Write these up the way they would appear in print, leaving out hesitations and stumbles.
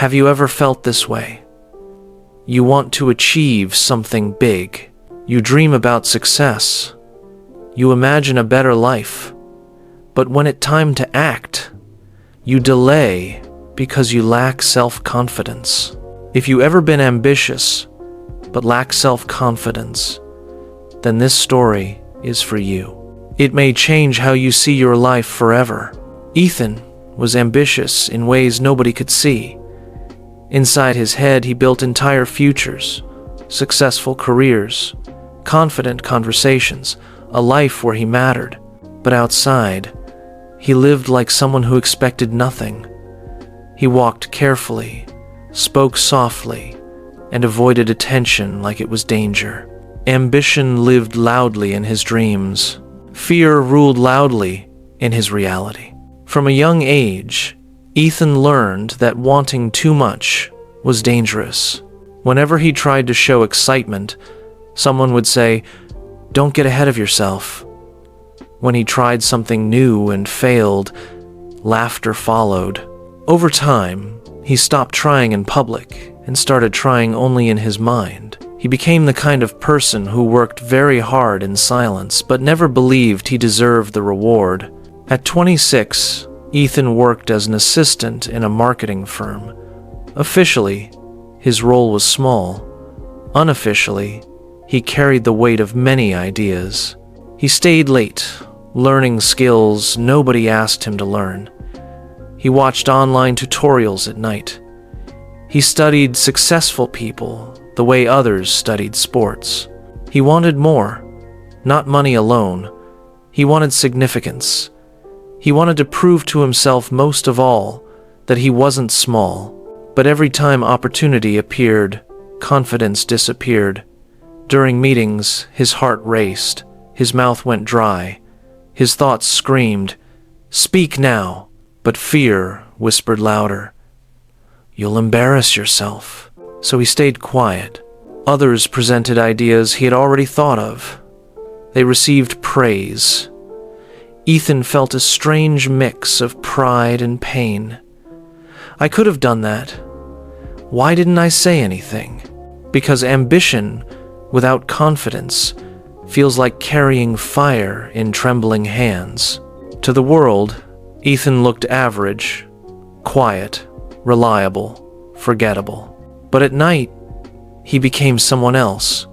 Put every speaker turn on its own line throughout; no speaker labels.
Have you ever felt this way? You want to achieve something big. You dream about success. You imagine a better life. But when it's time to act, you delay because you lack self-confidence. If you've ever been ambitious but lack self-confidence, then this story is for you. It may change how you see your life forever. Ethan was ambitious in ways nobody could see. Inside his head, he built entire futures, successful careers, confident conversations, a life where he mattered. But outside, he lived like someone who expected nothing. He walked carefully, spoke softly, and avoided attention like it was danger. Ambition lived loudly in his dreams. Fear ruled loudly in his reality. From a young age, Ethan learned that wanting too much was dangerous. Whenever he tried to show excitement, someone would say, "Don't get ahead of yourself." When he tried something new and failed, laughter followed. Over time, he stopped trying in public and started trying only in his mind. He became the kind of person who worked very hard in silence but never believed he deserved the reward. At 26, Ethan worked as an assistant in a marketing firm. Officially, his role was small. Unofficially, he carried the weight of many ideas. He stayed late, learning skills nobody asked him to learn. He watched online tutorials at night. He studied successful people the way others studied sports. He wanted more, not money alone. He wanted significance. He wanted to prove to himself most of all that he wasn't small. But every time opportunity appeared, confidence disappeared. During meetings, his heart raced, his mouth went dry, his thoughts screamed, "Speak now," but fear whispered louder, "You'll embarrass yourself." So he stayed quiet. Others presented ideas he had already thought of. They received praise. Ethan felt a strange mix of pride and pain. I could have done that. Why didn't I say anything? Because ambition without confidence feels like carrying fire in trembling hands. To the world, Ethan looked average, quiet, reliable, forgettable. But at night, he became someone else.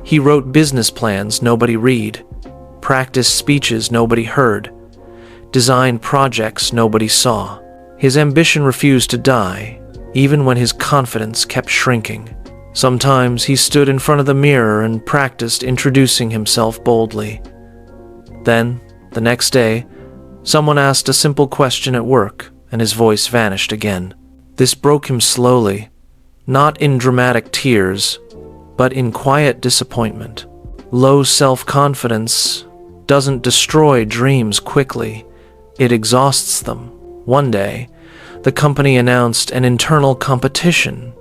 He wrote business plans nobody read, practiced speeches nobody heard, designed projects nobody saw. His ambition refused to die, even when his confidence kept shrinking. Sometimes he stood in front of the mirror and practiced introducing himself boldly. Then, the next day, someone asked a simple question at work, and his voice vanished again. This broke him slowly, not in dramatic tears, but in quiet disappointment. Low self-confidence doesn't destroy dreams quickly, it exhausts them. One day, the company announced an internal competition.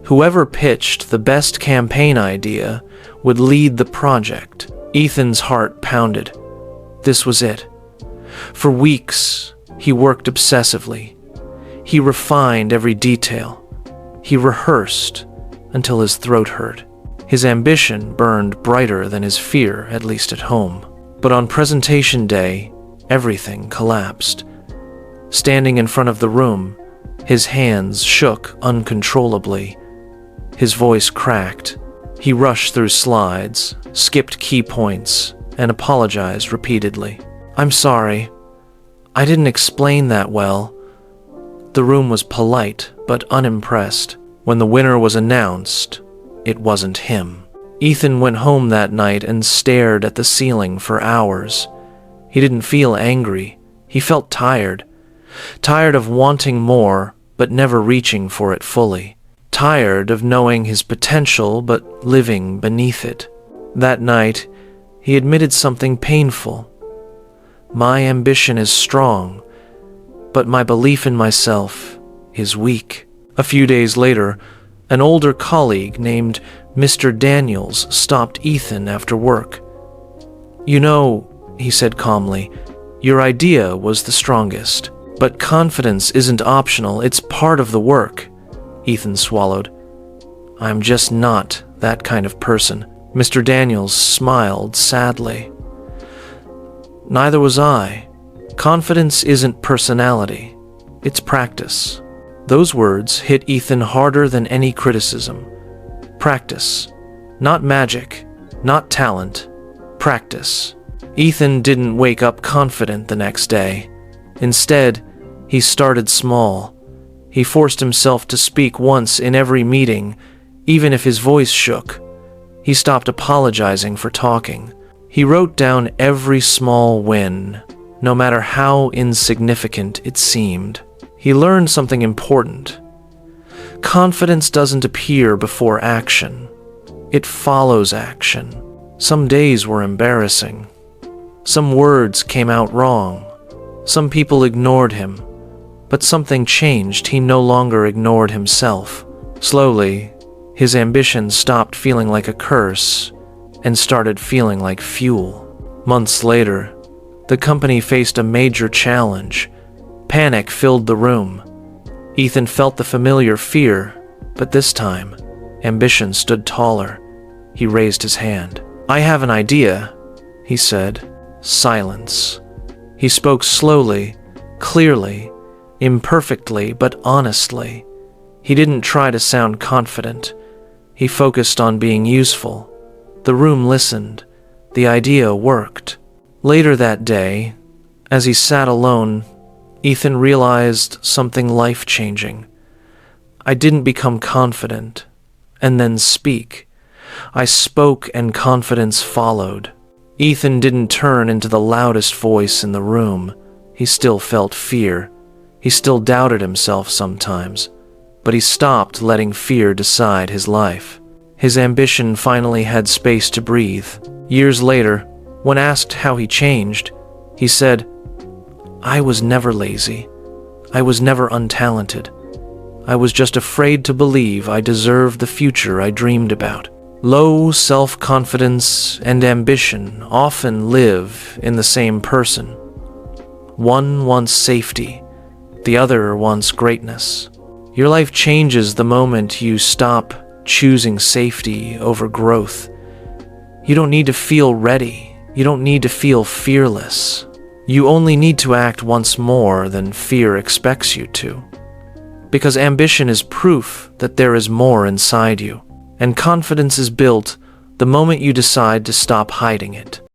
Whoever pitched the best campaign idea would lead the project. Ethan's heart pounded. This was it. For weeks, he worked obsessively. He refined every detail. He rehearsed until his throat hurt. His ambition burned brighter than his fear, at least at home. But on presentation day, everything collapsed. Standing in front of the room, his hands shook uncontrollably. His voice cracked. He rushed through slides, skipped key points, and apologized repeatedly. "I'm sorry. I didn't explain that well." The room was polite but unimpressed. When the winner was announced, it wasn't him. Ethan went home that night and stared at the ceiling for hours. He didn't feel angry. He felt tired. Tired of wanting more but never reaching for it fully. Tired of knowing his potential but living beneath it. That night, he admitted something painful. "My ambition is strong, but my belief in myself is weak." A few days later, an older colleague named Mr. Daniels stopped Ethan after work. "You know," he said calmly, "your idea was the strongest. But confidence isn't optional, it's part of the work. Ethan swallowed. I'm just not that kind of person. Mr. Daniels smiled sadly. Neither was I. Confidence isn't personality, it's practice. Those words hit Ethan harder than any criticism. Practice. Not magic, not talent. Practice. Ethan didn't wake up confident the next day. Instead, he started small. He forced himself to speak once in every meeting, even if his voice shook. He stopped apologizing for talking. He wrote down every small win, no matter how insignificant it seemed. He learned something important. Confidence doesn't appear before action. It follows action. Some days were embarrassing. Some words came out wrong. Some people ignored him. But something changed. He no longer ignored himself. Slowly, his ambition stopped feeling like a curse and started feeling like fuel. Months later, the company faced a major challenge. Panic filled the room. Ethan felt the familiar fear, but this time, ambition stood taller. He raised his hand. I have an idea, he said. Silence. He spoke slowly, clearly, imperfectly, but honestly. He didn't try to sound confident. He focused on being useful. The room listened. The idea worked. Later that day, as he sat alone, Ethan realized something life-changing. I didn't become confident and then speak. I spoke and confidence followed. Ethan didn't turn into the loudest voice in the room. He still felt fear. He still doubted himself sometimes, but he stopped letting fear decide his life. His ambition finally had space to breathe. Years later, when asked how he changed, he said, I was never lazy. I was never untalented. I was just afraid to believe I deserved the future I dreamed about. Low self-confidence and ambition often live in the same person. One wants safety, the other wants greatness. Your life changes the moment you stop choosing safety over growth. You don't need to feel ready. You don't need to feel fearless. You only need to act once more than fear expects you to. Because ambition is proof that there is more inside you. And confidence is built the moment you decide to stop hiding it.